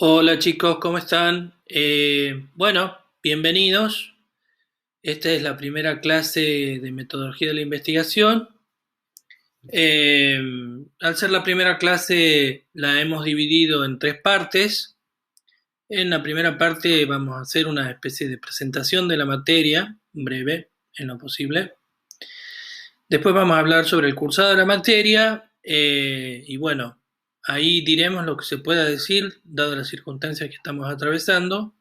Hola chicos, ¿cómo están? Bueno, bienvenidos. Esta es la primera clase de metodología de la investigación. Eh, Al ser la primera clase, la hemos dividido en tres partes. En la primera parte vamos a hacer una especie de presentación de la materia, breve, en lo posible. Después vamos a hablar sobre el cursado de la materia y bueno, ahí diremos lo que se pueda decir, dadas las circunstancias que estamos atravesando.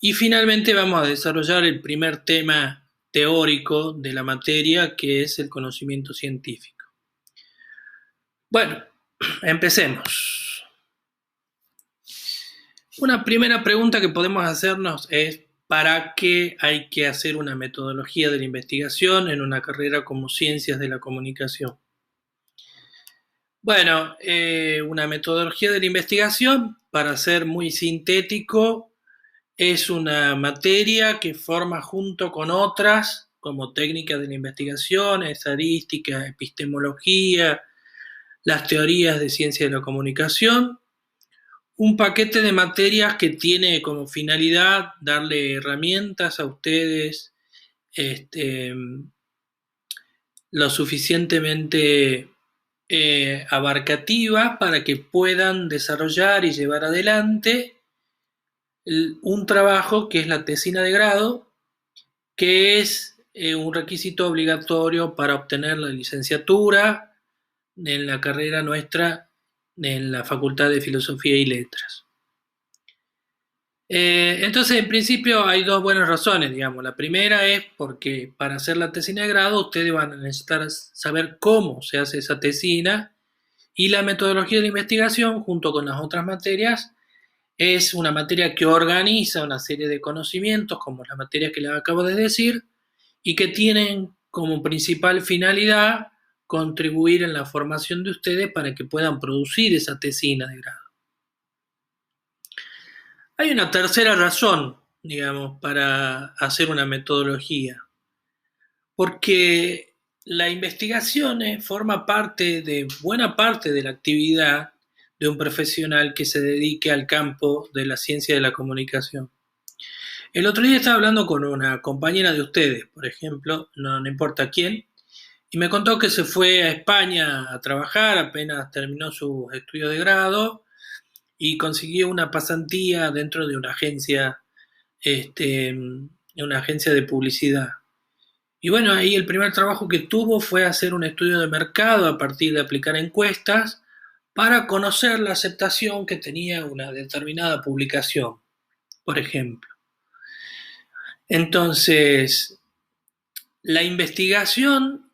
Y finalmente vamos a desarrollar el primer tema teórico de la materia, que es el conocimiento científico. Bueno, empecemos. Una primera pregunta que podemos hacernos es: ¿para qué hay que hacer una metodología de la investigación en una carrera como Ciencias de la Comunicación? Bueno, una metodología de la investigación, para ser muy sintético, es una materia que forma junto con otras, como técnicas de la investigación, estadística, epistemología, las teorías de ciencia de la comunicación, un paquete de materias que tiene como finalidad darle herramientas a ustedes este, lo suficientemente abarcativas para que puedan desarrollar y llevar adelante un trabajo que es la tesina de grado, que es un requisito obligatorio para obtener la licenciatura en la carrera nuestra en la Facultad de Filosofía y Letras. Entonces, en principio hay dos buenas razones, digamos. La primera es porque para hacer la tesina de grado ustedes van a necesitar saber cómo se hace esa tesina, y la metodología de la investigación, junto con las otras materias, es una materia que organiza una serie de conocimientos, como la materia que les acabo de decir, y que tienen como principal finalidad contribuir en la formación de ustedes para que puedan producir esa tesina de grado. Hay una tercera razón, digamos, para hacer una metodología, porque la investigación forma parte de buena parte de la actividad de un profesional que se dedique al campo de la ciencia de la comunicación. El otro día estaba hablando con una compañera de ustedes, por ejemplo, no importa quién, y me contó que se fue a España a trabajar, apenas terminó sus estudios de grado, y consiguió una pasantía dentro de una agencia de publicidad. Y bueno, ahí el primer trabajo que tuvo fue hacer un estudio de mercado a partir de aplicar encuestas para conocer la aceptación que tenía una determinada publicación, por ejemplo. Entonces, la investigación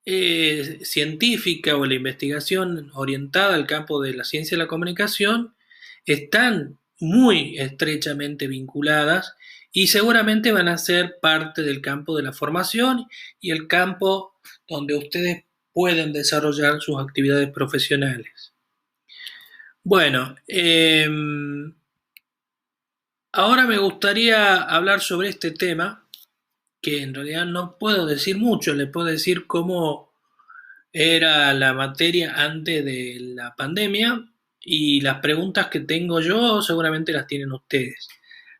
científica, o la investigación orientada al campo de la ciencia de la comunicación, están muy estrechamente vinculadas y seguramente van a ser parte del campo de la formación y el campo donde ustedes pueden desarrollar sus actividades profesionales. Bueno, ahora me gustaría hablar sobre este tema, que en realidad no puedo decir mucho. Le puedo decir cómo era la materia antes de la pandemia, y las preguntas que tengo yo seguramente las tienen ustedes.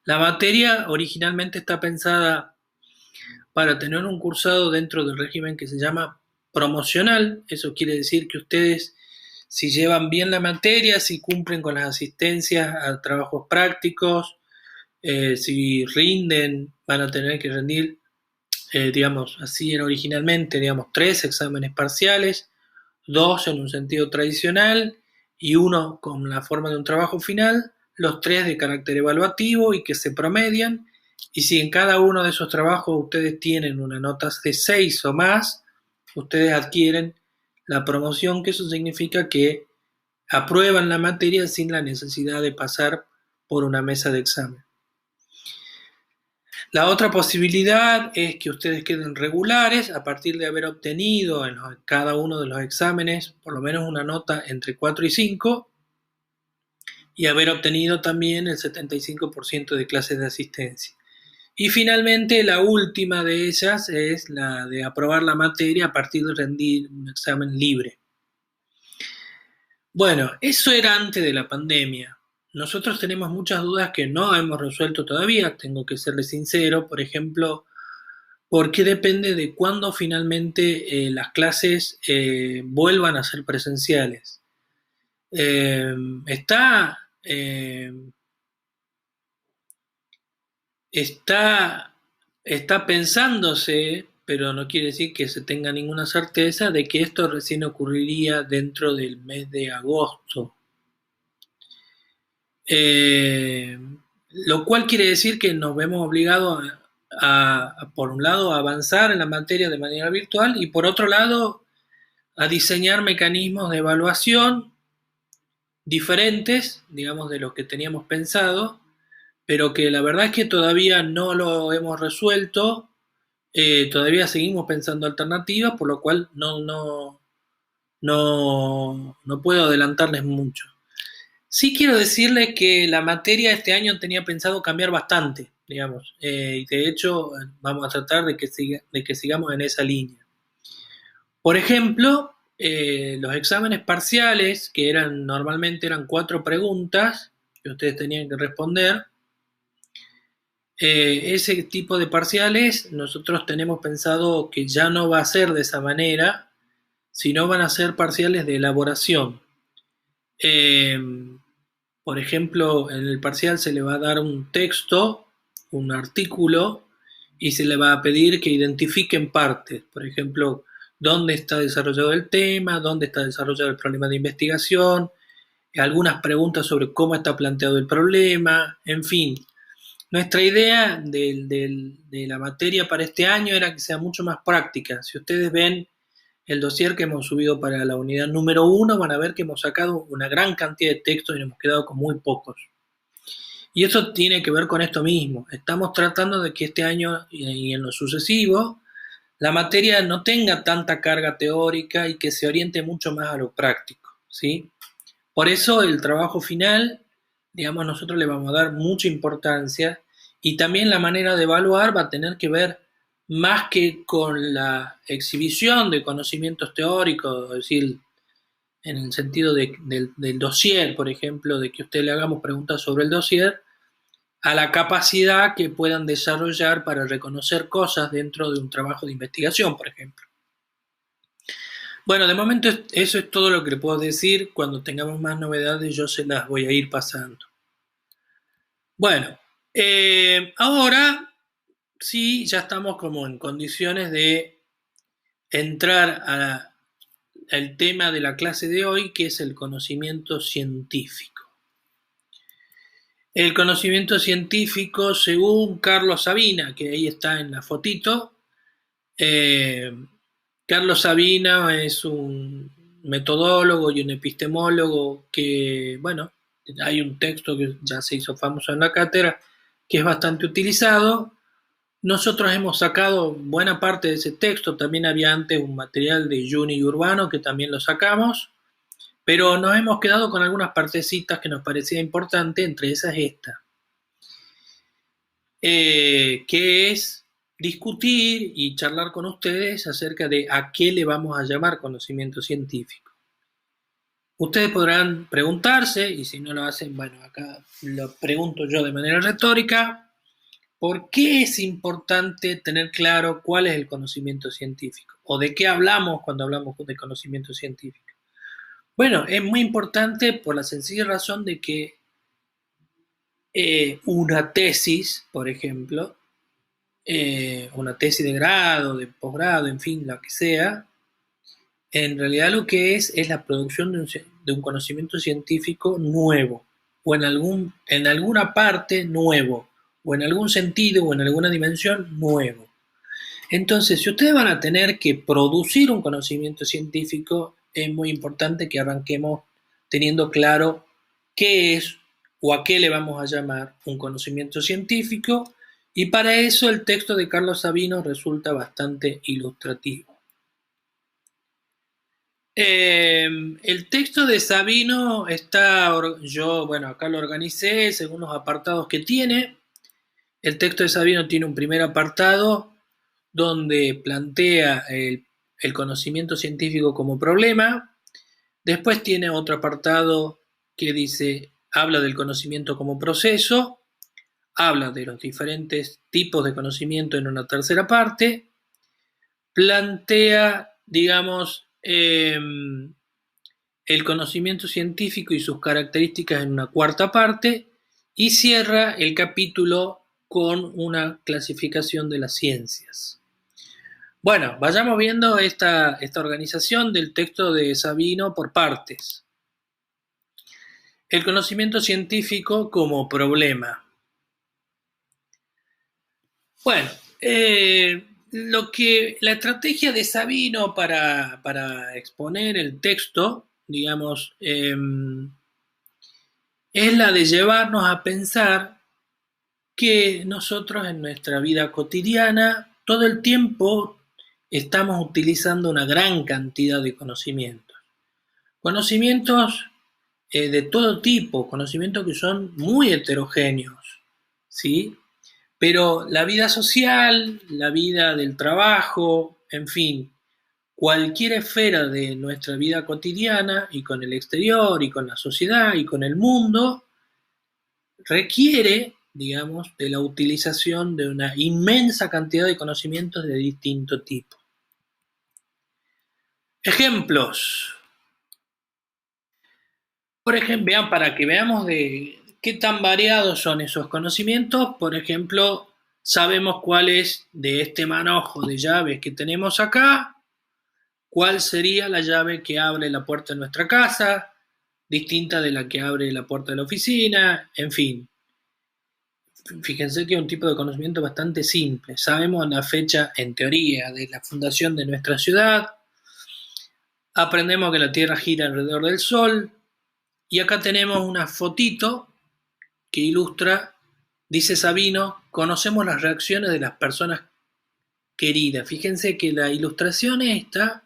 La materia originalmente está pensada para tener un cursado dentro del régimen que se llama promocional. Eso quiere decir que ustedes, si llevan bien la materia, si cumplen con las asistencias a trabajos prácticos, si rinden, van a tener que rendir, digamos, así era originalmente, digamos, 3 exámenes parciales, 2 en un sentido tradicional y uno con la forma de un trabajo final, los 3 de carácter evaluativo y que se promedian. Y si en cada uno de esos trabajos ustedes tienen una nota de 6 o más, ustedes adquieren la promoción, que eso significa que aprueban la materia sin la necesidad de pasar por una mesa de examen. La otra posibilidad es que ustedes queden regulares a partir de haber obtenido en cada uno de los exámenes por lo menos una nota entre 4 y 5, y haber obtenido también el 75% de clases de asistencia. Y finalmente, la última de ellas es la de aprobar la materia a partir de rendir un examen libre. Bueno, eso era antes de la pandemia. nosotros tenemos muchas dudas que no hemos resuelto todavía, tengo que serles sincero. Por ejemplo, ¿por qué depende de cuándo finalmente las clases vuelvan a ser presenciales? Eh, está, eh, está, está pensándose, pero no quiere decir que se tenga ninguna certeza de que esto recién ocurriría dentro del mes de agosto. Eh, lo cual quiere decir que nos vemos obligados por un lado, a avanzar en la materia de manera virtual y por otro lado, a diseñar mecanismos de evaluación diferentes, digamos, de los que teníamos pensado, pero que la verdad es que todavía no lo hemos resuelto. Todavía seguimos pensando alternativas, por lo cual no puedo adelantarles mucho. Sí quiero decirles que la materia este año tenía pensado cambiar bastante, digamos, y de hecho vamos a tratar de que sigamos en esa línea. Por ejemplo, los exámenes parciales, que normalmente eran 4 preguntas que ustedes tenían que responder, ese tipo de parciales nosotros tenemos pensado que ya no va a ser de esa manera, sino van a ser parciales de elaboración. Eh, por ejemplo, en el parcial se le va a dar un texto, un artículo, y se le va a pedir que identifiquen partes. Por ejemplo, dónde está desarrollado el tema, dónde está desarrollado el problema de investigación, algunas preguntas sobre cómo está planteado el problema, en fin. Nuestra idea de la materia para este año era que sea mucho más práctica. Si ustedes ven el dossier que hemos subido para la unidad número 1, van a ver que hemos sacado una gran cantidad de textos y nos hemos quedado con muy pocos. Y eso tiene que ver con esto mismo. Estamos tratando de que este año y en lo sucesivo la materia no tenga tanta carga teórica y que se oriente mucho más a lo práctico, ¿sí? Por eso el trabajo final, digamos, nosotros le vamos a dar mucha importancia, y también la manera de evaluar va a tener que ver más que con la exhibición de conocimientos teóricos, es decir, en el sentido del dossier, por ejemplo, de que usted le hagamos preguntas sobre el dossier, a la capacidad que puedan desarrollar para reconocer cosas dentro de un trabajo de investigación, por ejemplo. Bueno, de momento eso es todo lo que le puedo decir. Cuando tengamos más novedades yo se las voy a ir pasando. Bueno, ahora sí ya estamos como en condiciones de entrar al tema de la clase de hoy, que es el conocimiento científico. El conocimiento científico, según Carlos Sabina, que ahí está en la fotito, Carlos Sabina es un metodólogo y un epistemólogo que, bueno, hay un texto que ya se hizo famoso en la cátedra, que es bastante utilizado. Nosotros hemos sacado buena parte de ese texto, también había antes un material de Juni y Urbano que también lo sacamos, pero nos hemos quedado con algunas partecitas que nos parecía importante, entre esas esta, que es discutir y charlar con ustedes acerca de a qué le vamos a llamar conocimiento científico. Ustedes podrán preguntarse, y si no lo hacen, bueno, acá lo pregunto yo de manera retórica, ¿por qué es importante tener claro cuál es el conocimiento científico? ¿O de qué hablamos cuando hablamos de conocimiento científico? Bueno, es muy importante por la sencilla razón de que una tesis, por ejemplo, una tesis de grado, de posgrado, en fin, lo que sea, en realidad lo que es la producción de un conocimiento científico nuevo, o en alguna parte nuevo, o en algún sentido, o en alguna dimensión nuevo. Entonces, si ustedes van a tener que producir un conocimiento científico, es muy importante que arranquemos teniendo claro qué es o a qué le vamos a llamar un conocimiento científico, y para eso el texto de Carlos Sabino resulta bastante ilustrativo. El texto de Sabino yo, bueno, acá lo organicé según los apartados que tiene. El texto de Sabino tiene un primer apartado donde plantea el conocimiento científico como problema. Después tiene otro apartado que dice habla del conocimiento como proceso, habla de los diferentes tipos de conocimiento en una tercera parte, plantea, digamos, el conocimiento científico y sus características en una cuarta parte, y cierra el capítulo con una clasificación de las ciencias. Bueno, vayamos viendo esta organización del texto de Sabino por partes. El conocimiento científico como problema. Bueno, la estrategia de Sabino para exponer el texto, digamos, es la de llevarnos a pensar que nosotros en nuestra vida cotidiana todo el tiempo estamos utilizando una gran cantidad de conocimientos. Conocimientos de todo tipo, conocimientos que son muy heterogéneos, ¿sí? Pero la vida social, la vida del trabajo, en fin, cualquier esfera de nuestra vida cotidiana y con el exterior y con la sociedad y con el mundo, requiere, digamos, de la utilización de una inmensa cantidad de conocimientos de distinto tipo. Ejemplos. Por ejemplo, vean, para que veamos de qué tan variados son esos conocimientos, por ejemplo, sabemos cuál es de este manojo de llaves que tenemos acá, cuál sería la llave que abre la puerta de nuestra casa, distinta de la que abre la puerta de la oficina, en fin. Fíjense que es un tipo de conocimiento bastante simple. Sabemos la fecha, en teoría, de la fundación de nuestra ciudad, aprendemos que la Tierra gira alrededor del Sol, y acá tenemos una fotito que ilustra, dice Sabino, conocemos las reacciones de las personas queridas. Fíjense que la ilustración esta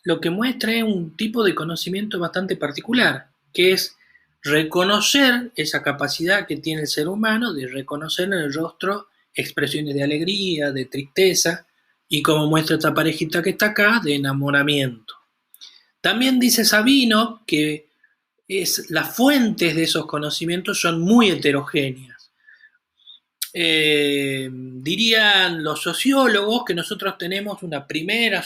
lo que muestra es un tipo de conocimiento bastante particular, que es reconocer esa capacidad que tiene el ser humano de reconocer en el rostro expresiones de alegría, de tristeza, y como muestra esta parejita que está acá, de enamoramiento. También dice Sabino que las fuentes de esos conocimientos son muy heterogéneas. Dirían los sociólogos que nosotros tenemos una primera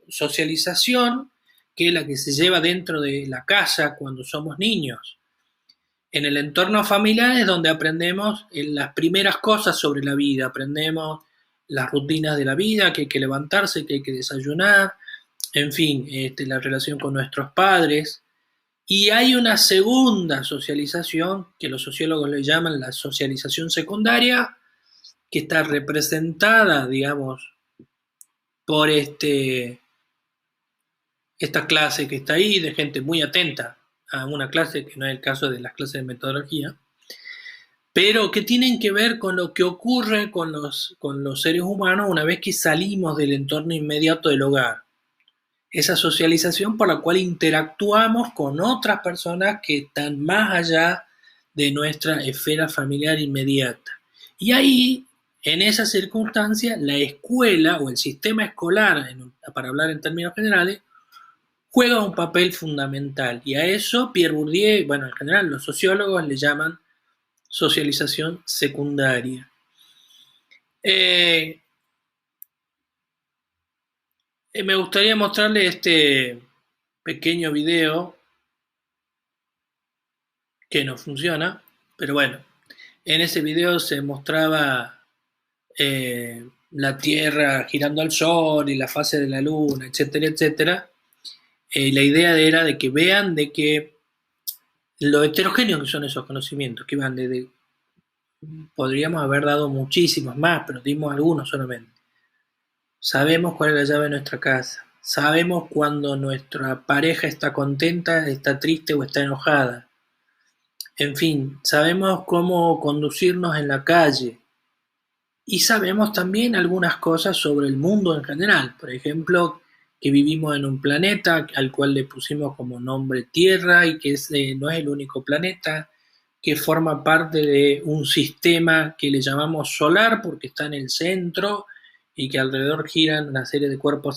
socialización, que es la que se lleva dentro de la casa cuando somos niños. En el entorno familiar es donde aprendemos las primeras cosas sobre la vida, aprendemos las rutinas de la vida, que hay que levantarse, que hay que desayunar, en fin, la relación con nuestros padres. Y hay una segunda socialización, que los sociólogos le llaman la socialización secundaria, que está representada, digamos, por esta clase que está ahí, de gente muy atenta a una clase, que no es el caso de las clases de metodología, pero que tienen que ver con lo que ocurre con los seres humanos una vez que salimos del entorno inmediato del hogar. Esa socialización por la cual interactuamos con otras personas que están más allá de nuestra esfera familiar inmediata. Y ahí, en esa circunstancia, la escuela o el sistema escolar, para hablar en términos generales, juega un papel fundamental. Y a eso Pierre Bourdieu, bueno, en general los sociólogos le llaman socialización secundaria. Me gustaría mostrarle este pequeño video que no funciona, pero bueno, en ese video se mostraba la Tierra girando al Sol y la fase de la Luna, etcétera, etcétera. La idea era de que vean de que lo heterogéneos que son esos conocimientos, que van desde, podríamos haber dado muchísimos más, pero dimos algunos solamente. Sabemos cuál es la llave de nuestra casa. Sabemos cuando nuestra pareja está contenta, está triste o está enojada. En fin, sabemos cómo conducirnos en la calle. Y sabemos también algunas cosas sobre el mundo en general. Por ejemplo, que vivimos en un planeta al cual le pusimos como nombre Tierra y que no es el único planeta, que forma parte de un sistema que le llamamos solar porque está en el centro y que alrededor giran una serie de cuerpos